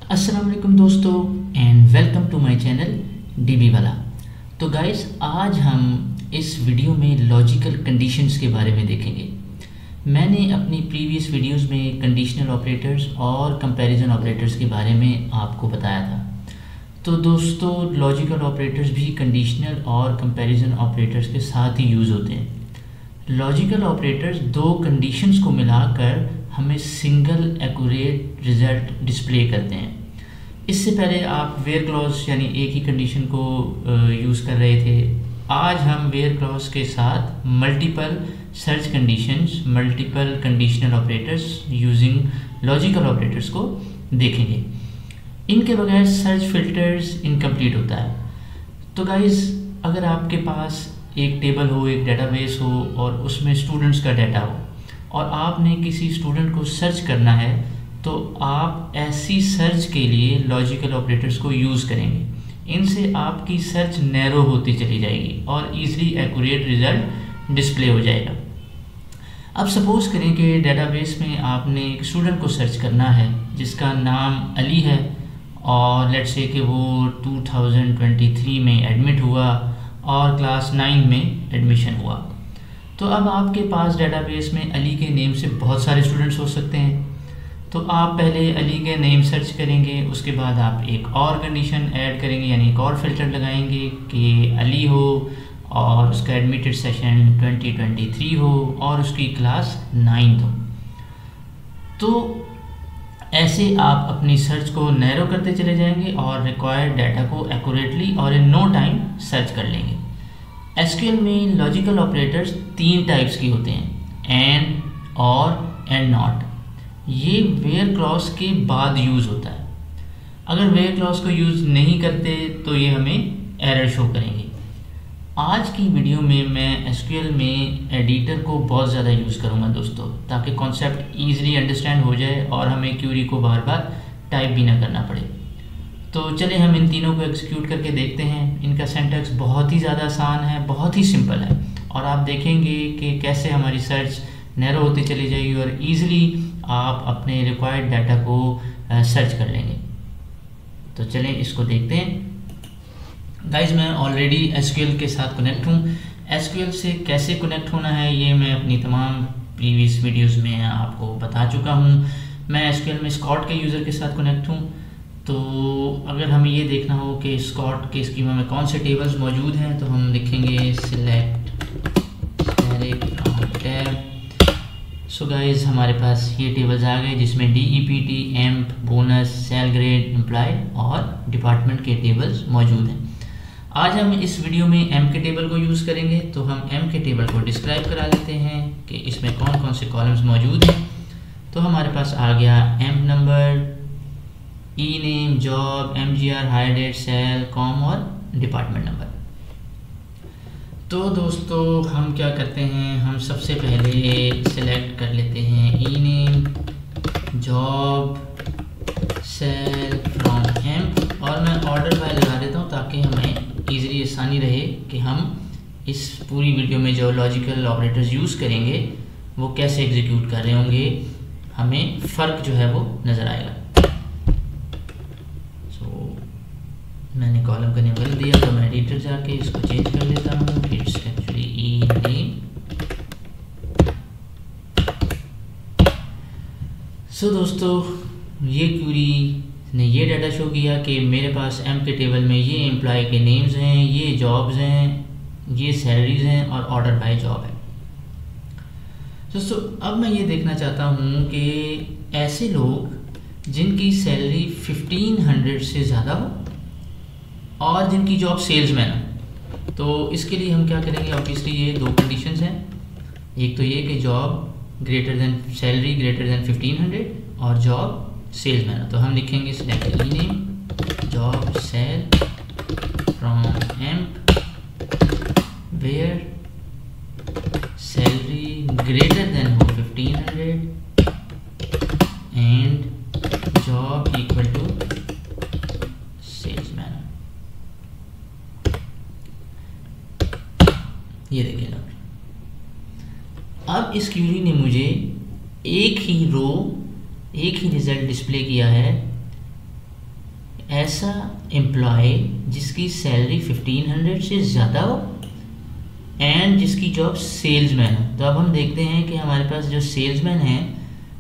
अस्सलाम वालेकुम दोस्तों and welcome to my channel DB वाला। तो गाइस, आज हम इस वीडियो में लॉजिकल कंडीशंस के बारे में देखेंगे। मैंने अपनी प्रीवियस वीडियोस में कंडीशनल ऑपरेटर्स और कंपैरिजन ऑपरेटर्स के बारे में आपको बताया था। तो दोस्तों, लॉजिकल ऑपरेटर्स भी कंडीशनल और कंपैरिजन ऑपरेटर्स के साथ ही यूज़ होते हैं। लॉजिकल ऑपरेटर्स दो कंडीशंस को मिलाकर हमें सिंगल एक्यूरेट रिज़ल्ट डिस्प्ले करते हैं। इससे पहले आप वेयर क्लॉज यानी एक ही कंडीशन को यूज़ कर रहे थे। आज हम वेयर क्लॉज के साथ multiple search conditions, multiple conditional operators using logical operators को देखेंगे। इनके बगैर सर्च फिल्टर्स इनकम्प्लीट होता है। तो गाइस, अगर आपके पास एक टेबल हो, एक डेटाबेस हो और उसमें स्टूडेंट्स का डाटा हो और आपने किसी स्टूडेंट को सर्च करना है, तो आप ऐसी सर्च के लिए लॉजिकल ऑपरेटर्स को यूज़ करेंगे। इनसे आपकी सर्च नैरो होती चली जाएगी और इजीली एक्यूरेट रिजल्ट डिस्प्ले हो जाएगा। अब सपोज़ करें कि डेटाबेस में आपने एक स्टूडेंट को सर्च करना है जिसका नाम अली है और लेट्स से कि वो 2023 में एडमिट हुआ और क्लास 9 में एडमिशन हुआ। तो अब आपके पास डेटाबेस में अली के नेम से बहुत सारे स्टूडेंट्स हो सकते हैं। तो आप पहले अली के नेम सर्च करेंगे, उसके बाद आप एक और कंडीशन ऐड करेंगे यानी एक और फिल्टर लगाएंगे कि अली हो और उसका एडमिटेड सेशन 2023 हो और उसकी क्लास 9 हो। तो ऐसे आप अपनी सर्च को नैरो करते चले जाएंगे और रिक्वायर्ड डाटा को एक्यूरेटली और इन नो टाइम सर्च कर लेंगे। एसक्यूएल में लॉजिकल ऑपरेटर्स 3 टाइप्स के होते हैं, एंड, और, एंड नॉट। ये वेयर क्लॉज के बाद यूज़ होता है। अगर वेयर क्लॉज को यूज़ नहीं करते तो ये हमें एरर शो करेंगे। आज की वीडियो में मैं एसक्यूएल में एडिटर को बहुत ज़्यादा यूज़ करूँगा दोस्तों, ताकि कॉन्सेप्ट ईजिली अंडरस्टैंड हो जाए और हमें क्यूरी को बार बार टाइप भी ना करना पड़े। तो चलिए हम इन तीनों को एग्जीक्यूट करके देखते हैं। इनका सिंटैक्स बहुत ही ज़्यादा आसान है, बहुत ही सिंपल है और आप देखेंगे कि कैसे हमारी सर्च नैरो होती चली जाएगी और ईज़िली आप अपने रिक्वायर्ड डाटा को सर्च कर लेंगे। तो चलें इसको देखते हैं। गाइस, मैं ऑलरेडी एसक्यूएल के साथ कनेक्ट हूँ। एसक्यूएल से कैसे कनेक्ट होना है ये मैं अपनी तमाम प्रीवियस वीडियोस में आपको बता चुका हूँ। मैं एसक्यूएल में स्कॉट के यूज़र के साथ कनेक्ट हूँ। तो अगर हमें ये देखना हो कि स्कॉट के स्कीमा में कौन से टेबल्स मौजूद हैं, तो हम लिखेंगे सिलेक्ट टैब। सो गाइस, हमारे पास ये टेबल्स आ गए जिसमें DEPT, emp, bonus, sal grade, employ और डिपार्टमेंट के टेबल्स मौजूद हैं। आज हम इस वीडियो में एम के टेबल को यूज़ करेंगे। तो हम एम के टेबल को डिस्क्राइब करा लेते हैं कि इसमें कौन कौन से कॉलम्स मौजूद हैं। तो हमारे पास आ गया emp number, E name, job, MGR, hire date, sal, comm और डिपार्टमेंट नंबर। तो दोस्तों, हम क्या करते हैं, हम सबसे पहले सिलेक्ट कर लेते हैं E name, job, sal from emp और मैं ऑर्डर बाय लगा देता हूँ ताकि हमें ईज़िली आसानी रहे कि हम इस पूरी वीडियो में जो लॉजिकल ऑपरेटर्स यूज़ करेंगे वो कैसे एग्जीक्यूट कर रहे होंगे, हमें फ़र्क जो है वो नज़र आएगा। मैंने कॉलम का नेम बदल दिया तो मैं एडिटर जाके इसको चेंज कर लेता हूँ। It's actually E name. So दोस्तों, ये क्यूरी ने ये डाटा शो किया कि मेरे पास एम के टेबल में ये एम्प्लॉय के नेम्स हैं, ये जॉब्स हैं, ये सैलरीज हैं और ऑर्डर बाय जॉब है। दोस्तों, अब मैं ये देखना चाहता हूँ कि ऐसे लोग जिनकी सैलरी 1500 से ज़्यादा हो और जिनकी जॉब सेल्समैन हो। तो इसके लिए हम क्या करेंगे, ऑब्वियसली ये 2 कंडीशंस हैं। एक तो ये कि job greater than, salary greater than 1500 और जॉब सेल्समैन हो। तो हम लिखेंगे select E name, job, sal from emp where salary greater than हो 1500 and job equal to salesman. ये देखिए ना, अब इस क्यूरी ने मुझे एक ही रो, एक ही रिजल्ट डिस्प्ले किया है ऐसा एम्प्लॉय जिसकी सैलरी 1500 से ज़्यादा हो एंड जिसकी जॉब सेल्समैन हो। तो अब हम देखते हैं कि हमारे पास जो सेल्समैन है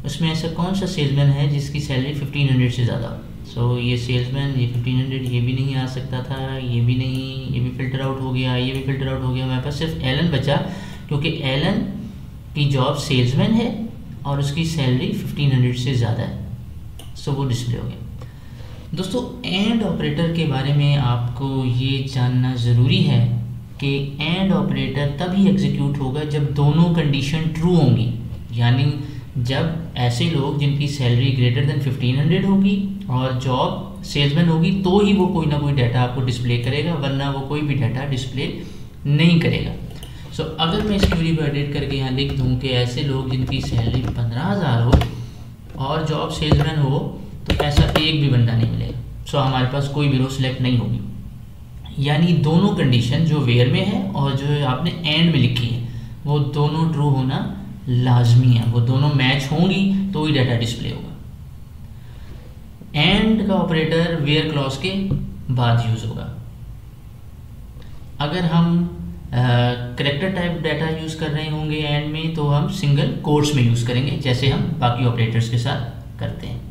उसमें ऐसा कौन सा सेल्समैन है जिसकी सैलरी 1500 से ज़्यादा हो। सो ये सेल्समैन, ये 1500, ये भी नहीं आ सकता था, ये भी नहीं, ये भी फिल्टर आउट हो गया, ये भी फिल्टर आउट हो गया। हमारे पास सिर्फ एलन बचा, क्योंकि एलन की जॉब सेल्समैन है और उसकी सैलरी 1500 से ज़्यादा है। सो वो डिस्प्ले हो गया। दोस्तों, एंड ऑपरेटर के बारे में आपको ये जानना ज़रूरी है कि एंड ऑपरेटर तभी एग्जीक्यूट होगा जब दोनों कंडीशन ट्रू होंगी, यानी जब ऐसे लोग जिनकी सैलरी ग्रेटर देन 1500 होगी और जॉब सेल्समैन होगी तो ही वो कोई ना कोई डाटा आपको डिस्प्ले करेगा, वरना वो कोई भी डाटा डिस्प्ले नहीं करेगा। सो अगर मैं इस क्वेरी को एडिट करके यहाँ लिख दूँ कि ऐसे लोग जिनकी सैलरी 15000 हो और जॉब सेल्समैन हो, तो ऐसा एक भी बंदा नहीं मिलेगा। सो हमारे पास कोई भी रो सिलेक्ट नहीं होगी, यानी दोनों कंडीशन जो वेयर में है और जो आपने एंड में लिखी है वो दोनों ट्रू होना लाजमी है, वो दोनों मैच होंगी तो ही डाटा डिस्प्ले होगा। एंड का ऑपरेटर वेयर क्लॉज के बाद यूज होगा। अगर हम कैरेक्टर टाइप डाटा यूज कर रहे होंगे एंड में, तो हम सिंगल कोट्स में यूज करेंगे, जैसे हम बाकी ऑपरेटर्स के साथ करते हैं।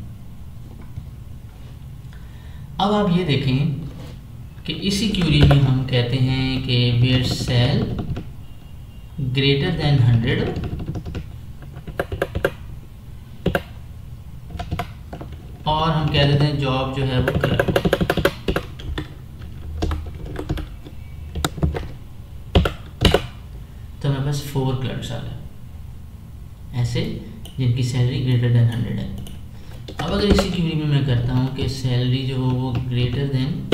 अब आप ये देखें कि इसी क्यूरी में हम कहते हैं कि वेयर सेल ग्रेटर देन 100 और हम कह देते हैं जॉब जो है वो क्लर्क। तो हमारे पास 4 क्लर्क्स आ गए ऐसे जिनकी सैलरी ग्रेटर देन 100 है। अब अगर इसी क्यूरी में मैं करता हूँ कि सैलरी जो हो वो ग्रेटर देन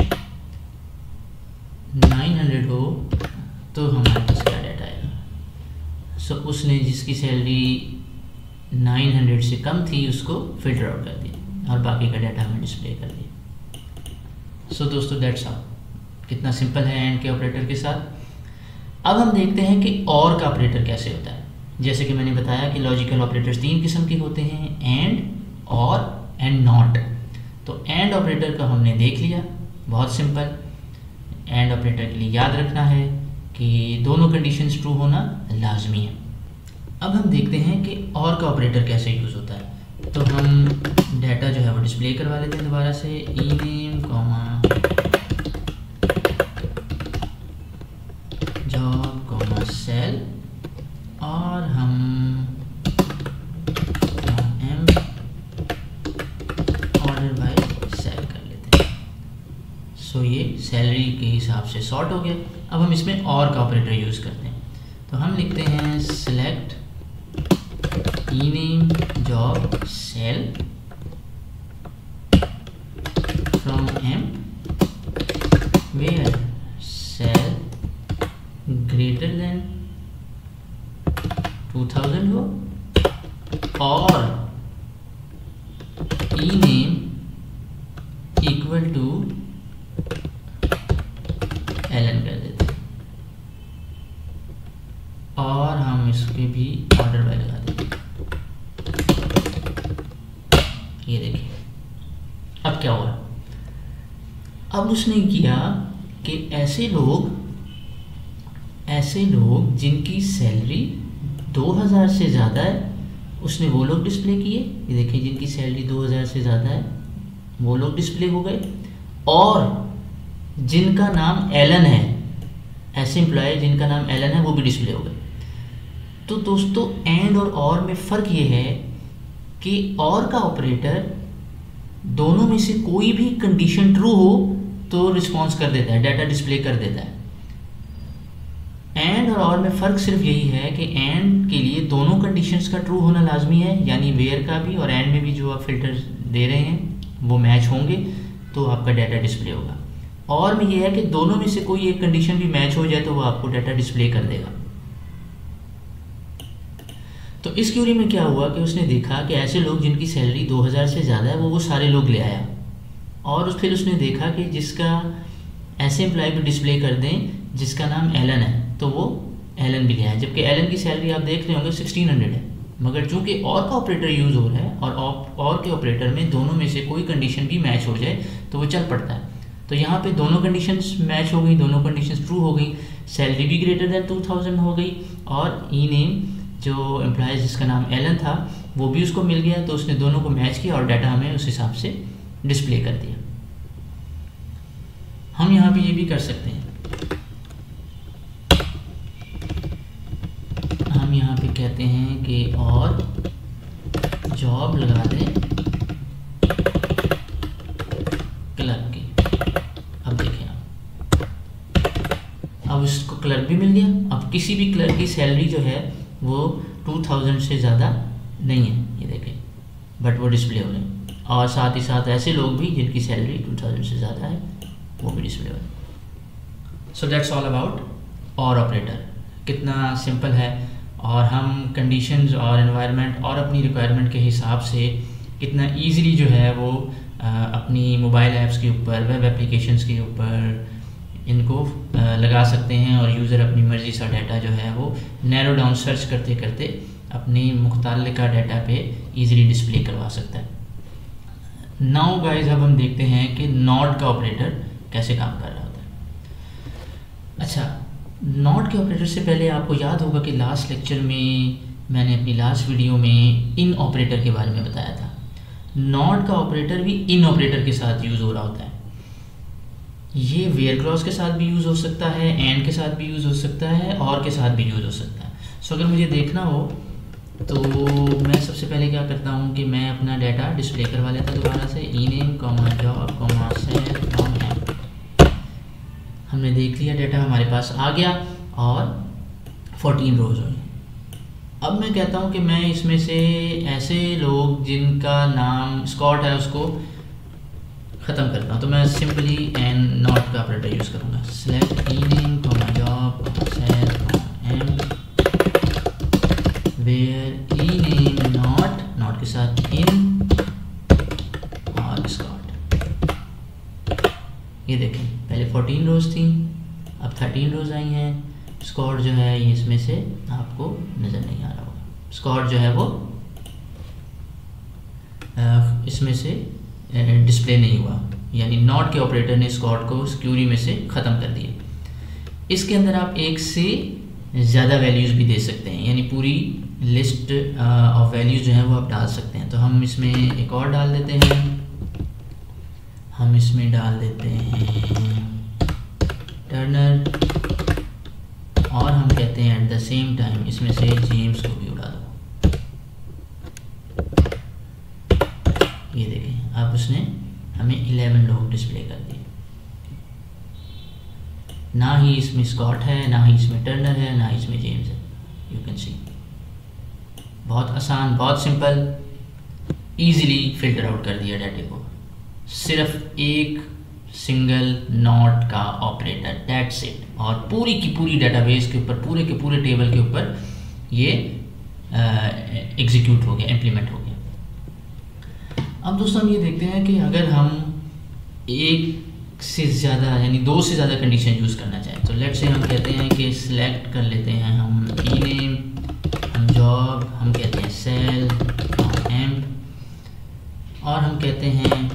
900 हो, तो हमारे पास क्या डाटा आएगा। सो उसने जिसकी सैलरी 900 से कम थी उसको फिल्टर आउट कर दिया और बाकी का डाटा हमें डिस्प्ले कर दिया। सो दोस्तों, दैट्स ऑल। कितना सिंपल है एंड के ऑपरेटर के साथ। अब हम देखते हैं कि और का ऑपरेटर कैसे होता है। जैसे कि मैंने बताया कि लॉजिकल ऑपरेटर्स 3 किस्म के होते हैं, एंड, और एंड नॉट। तो एंड ऑपरेटर का हमने देख लिया, बहुत सिंपल। एंड ऑपरेटर के लिए याद रखना है कि दोनों कंडीशंस ट्रू होना लाजमी है। अब हम देखते हैं कि और का ऑपरेटर कैसे यूज़ होता है। तो हम डाटा जो है वो डिस्प्ले करवा लेते हैं दोबारा से, ई-नेम कॉमा जॉब कॉमा सेल, और हम एम ऑर्डर बाय सेल कर लेते हैं। सो ये सैलरी के हिसाब से सॉर्ट हो गया। अब हम इसमें और का ऑपरेटर यूज़ करते हैं। तो हम लिखते हैं select E name job sal from emp where sal greater than 2000 हो और ई-नेम इक्वल टू एलन कर देते हैं और हम इसके भी ऑर्डर बाय लगा देते हैं। ये देखिए अब क्या हुआ। अब उसने किया कि ऐसे लोग जिनकी सैलरी 2000 से ज़्यादा है उसने वो लोग डिस्प्ले किए। ये देखिए जिनकी सैलरी 2000 से ज़्यादा है वो लोग डिस्प्ले हो गए, और जिनका नाम एलन है, ऐसे एम्प्लॉय जिनका नाम एलन है वो भी डिस्प्ले हो गए। तो दोस्तों, एंड और में फ़र्क ये है कि और का ऑपरेटर दोनों में से कोई भी कंडीशन ट्रू हो तो रिस्पॉन्स कर देता है, डाटा डिस्प्ले कर देता है। एंड और में फ़र्क सिर्फ यही है कि एंड के लिए दोनों कंडीशंस का ट्रू होना लाजमी है, यानी वेयर का भी और एंड में भी जो आप फिल्टर दे रहे हैं वो मैच होंगे तो आपका डाटा डिस्प्ले होगा। और में ये है कि दोनों में से कोई एक कंडीशन भी मैच हो जाए तो वो आपको डाटा डिस्प्ले कर देगा। तो इस क्यूरी में क्या हुआ कि उसने देखा कि ऐसे लोग जिनकी सैलरी 2000 से ज़्यादा है वो सारे लोग ले आया, और फिर उसने देखा कि जिसका ऐसे एम्प्लॉय भी डिस्प्ले कर दें जिसका नाम एलन है तो वो एलन भी ले आया, जबकि एलन की सैलरी आप देख रहे होंगे 1600 है। मगर चूंकि और का ऑपरेटर यूज़ हो रहा है और के ऑपरेटर में दोनों में से कोई कंडीशन भी मैच हो जाए तो वो चल पड़ता है। तो यहाँ पे दोनों कंडीशंस मैच हो गई, दोनों कंडीशंस ट्रू हो गई, सैलरी भी ग्रेटर देन 2000 हो गई और ई नेम जो एम्प्लॉय जिसका नाम एलन था वो भी उसको मिल गया। तो उसने दोनों को मैच किया और डाटा हमें उस हिसाब से डिस्प्ले कर दिया। हम यहाँ पे ये भी कर सकते हैं, हम यहाँ पे कहते हैं कि और जॉब लगा दें क्लर्क की। अब देखें आप, अब उसको क्लर्क भी मिल गया। अब किसी भी क्लर्क की सैलरी जो है वो 2000 से ज़्यादा नहीं है, ये देखें, बट वो डिस्प्ले हो रहे हैं। और साथ ही साथ ऐसे लोग भी जिनकी सैलरी 2000 से ज़्यादा है वो भी डिस्प्ले हो रहे हैं। सो दैट्स ऑल अबाउट और ऑपरेटर। कितना सिंपल है और हम कंडीशंस और एनवायरनमेंट और अपनी रिक्वायरमेंट के हिसाब से कितना ईज़िली जो है वो अपनी मोबाइल ऐप्स के ऊपर, वेब एप्लीकेशंस के ऊपर इनको लगा सकते हैं और यूज़र अपनी मर्ज़ी सा डाटा जो है वो नैरो डाउन सर्च करते करते अपनी मुख्तालिका डाटा पे ईज़िली डिस्प्ले करवा सकता है। नाउ गाइस, अब हम देखते हैं कि नॉट का ऑपरेटर कैसे काम कर रहा होता है। अच्छा, नॉट के ऑपरेटर से पहले आपको याद होगा कि लास्ट लेक्चर में मैंने अपनी लास्ट वीडियो में इन ऑपरेटर के बारे में बताया था। नॉट का ऑपरेटर भी इन ऑपरेटर के साथ यूज़ हो रहा होता है। ये वेयर क्लॉज के साथ भी यूज़ हो सकता है, एंड के साथ भी यूज़ हो सकता है, और के साथ भी यूज़ हो सकता है। सो अगर मुझे देखना हो तो मैं सबसे पहले क्या करता हूँ कि मैं अपना डाटा डिस्प्ले करवा लेता दोबारा से, E name comma job comma sal comma emp. हमने देख लिया, डाटा हमारे पास आ गया और 14 रोज हुई। अब मैं कहता हूँ कि मैं इसमें से ऐसे लोग जिनका नाम स्कॉट है उसको ख़त्म करता हूँ। तो मैं सिंपली एंड नॉट का ऑपरेटर यूज़ करूँगा। Select E name comma job comma sal comma emp where E name not के साथ इन और स्कॉट। ये देखें, पहले 14 रोज थी, अब 13 रोज आई हैं। स्कॉट जो है ये इसमें से आपको नज़र नहीं आ रहा होगा। स्कॉट जो है वो इसमें से डिस्प्ले नहीं हुआ, यानी नॉट के ऑपरेटर ने स्कॉट को उस क्यूरी में से ख़त्म कर दिया। इसके अंदर आप एक से ज़्यादा वैल्यूज़ भी दे सकते हैं, यानी पूरी लिस्ट ऑफ वैल्यूज़ जो हैं वो आप डाल सकते हैं। तो हम इसमें एक और डाल देते हैं, हम इसमें डाल देते हैं टर्नर, और हम कहते हैं एट द सेम टाइम इसमें से जेम्स को भी उड़ा दो। ये देखें, अब उसने हमें 11 लोग डिस्प्ले कर दिए। ना ही इसमें स्कॉट है, ना ही इसमें टर्नर है, ना ही इसमें जेम्स है। यू कैन सी, बहुत आसान, बहुत सिंपल, इजीली फिल्टर आउट कर दिया डाटे को। सिर्फ एक सिंगल नॉट का ऑपरेटर, दैट्स इट। और पूरी की पूरी डेटाबेस के ऊपर, पूरे के पूरे टेबल के ऊपर ये एग्जीक्यूट हो गया, इम्प्लीमेंट हो गया। अब दोस्तों हम ये देखते हैं कि अगर हम एक से ज़्यादा यानी 2 से ज़्यादा कंडीशन यूज़ करना चाहें तो लेट्स से हम कहते हैं कि सिलेक्ट कर लेते हैं हम ई नेम, हम जॉब, हम कहते हैं सेल, हम एम्प, और हम कहते हैं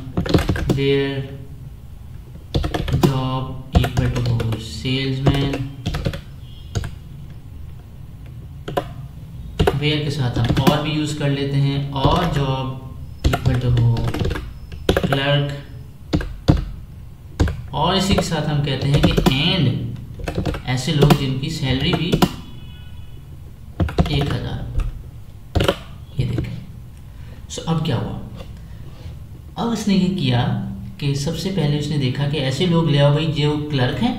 where job equal to salesman. Where के साथ हम और भी यूज़ कर लेते हैं, और जॉब इक्वल टू क्लर्क, और इसी के साथ हम कहते हैं कि एंड ऐसे लोग जिनकी सैलरी भी 1000। ये देखें। सो अब क्या हुआ, अब उसने ये किया कि सबसे पहले उसने देखा कि ऐसे लोग ले आओ भाई जो क्लर्क हैं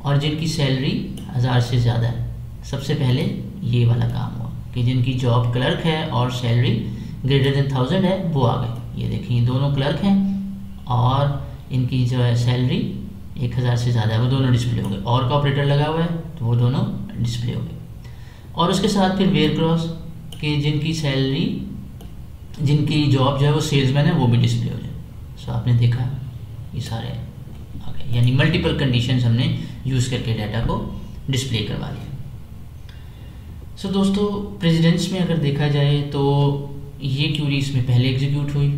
और जिनकी सैलरी 1000 से ज़्यादा है। सबसे पहले ये वाला काम हुआ कि जिनकी जॉब क्लर्क है और सैलरी ग्रेटर देन 1000 है वो आ गए। ये देखिए, दोनों क्लर्क हैं और इनकी जो है सैलरी 1000 से ज़्यादा है, वो दोनों डिस्प्ले हो गए। और का ऑपरेटर लगा हुआ है तो वो दोनों डिस्प्ले हो गए। और उसके साथ फिर वेयर क्रॉस कि जिनकी सैलरी, जिनकी जॉब जो है वो सेल्समैन है, वो भी डिस्प्ले हो जाए। सो आपने देखा ये सारे आ गए, यानी मल्टीपल कंडीशंस हमने यूज़ करके डाटा को डिस्प्ले करवा लिया। सो दोस्तों, प्रेसिडेंस में अगर देखा जाए तो ये क्यूरी इसमें पहले एग्जीक्यूट हुई।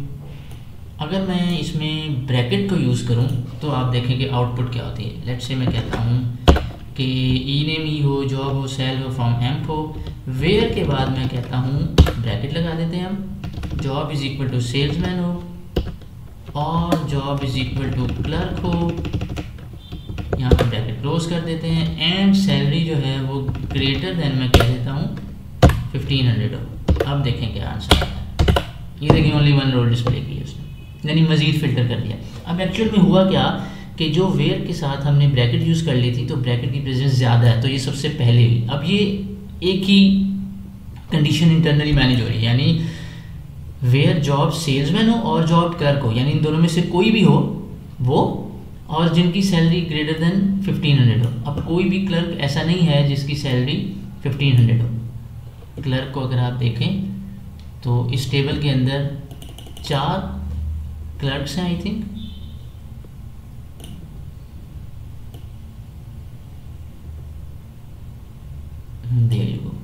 अगर मैं इसमें ब्रैकेट को यूज़ करूं तो आप देखेंगे आउटपुट क्या होती है। लेट्स से मैं कहता हूं कि ई नेम ही हो, जॉब हो, सेल हो, फ्रॉम एम्प हो, वेयर के बाद मैं कहता हूं ब्रैकेट लगा देते हैं हम, job is equal to salesman हो और job is equal to clerk हो, यहाँ पर ब्रैकेट क्लोज कर देते हैं, एंड सैलरी जो है वो ग्रेटर देन मैं कह देता हूँ 1500 हो। अब देखें क्या आंसर आता है। ये देखिए ओनली वन रोल डिस्प्ले की है उसने, यानी मज़ीद फ़िल्टर कर दिया। अब एक्चुअल में हुआ क्या कि जो वेयर के साथ हमने ब्रैकेट यूज़ कर ली थी तो ब्रैकेट की प्रेजेंस ज़्यादा है, तो ये सबसे पहले हुई। अब ये एक ही कंडीशन इंटरनली मैनेज हो रही है, यानी वेयर जॉब सेल्समैन हो और जॉब क्लर्क हो, यानी इन दोनों में से कोई भी हो वो, और जिनकी सैलरी ग्रेटर देन 1500 हो। अब कोई भी क्लर्क ऐसा नहीं है जिसकी सैलरी 1500 हो। क्लर्क को अगर आप देखें तो इस टेबल के अंदर 4 क्लर्क्स हैं I think, there you go.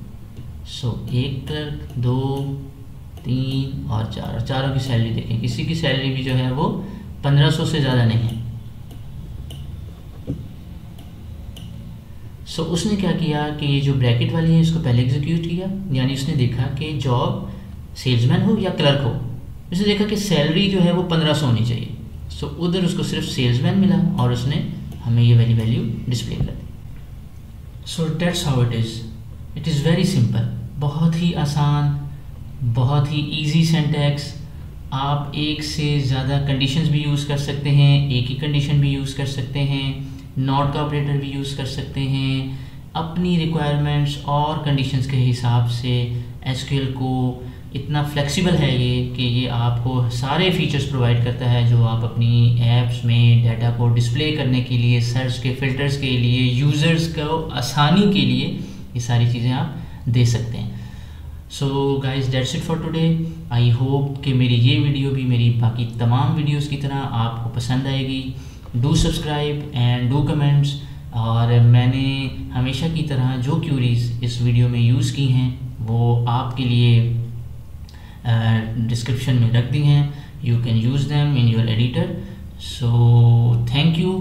So 1 clerk, 2, 3 और 4, और चारों की सैलरी देखें, किसी की सैलरी भी जो है वो 1500 से ज़्यादा नहीं है। सो उसने क्या किया कि ये जो ब्रैकेट वाली है इसको पहले एग्जीक्यूट किया, यानी उसने देखा कि जॉब सेल्समैन हो या क्लर्क हो, उसने देखा कि सैलरी जो है वो 1500 होनी चाहिए। सो उधर उसको सिर्फ सेल्समैन मिला और उसने हमें ये वाली वैल्यू डिस्प्ले कर दी। So that's how it is very simple, बहुत ही आसान, बहुत ही ईजी सिंटैक्स। आप एक से ज़्यादा कंडीशंस भी यूज़ कर सकते हैं, एक ही कंडीशन भी यूज़ कर सकते हैं, नॉट का ऑपरेटर भी यूज़ कर सकते हैं। अपनी रिक्वायरमेंट्स और कंडीशंस के हिसाब से एसक्यूएल को इतना फ्लेक्सिबल है ये कि ये आपको सारे फीचर्स प्रोवाइड करता है जो आप अपनी ऐप्स में डाटा को डिस्प्ले करने के लिए, सर्च के फिल्टर्स के लिए, यूज़र्स को आसानी के लिए ये सारी चीज़ें आप दे सकते हैं। So guys that's it for today. I hope कि मेरी ये वीडियो भी मेरी बाकी तमाम वीडियोज़ की तरह आपको पसंद आएगी। Do subscribe and do comments, और मैंने हमेशा की तरह जो क्यूरीज इस वीडियो में यूज़ की हैं वो आपके लिए डिस्क्रिप्शन में रख दी हैं। You can use them in your editor. So thank you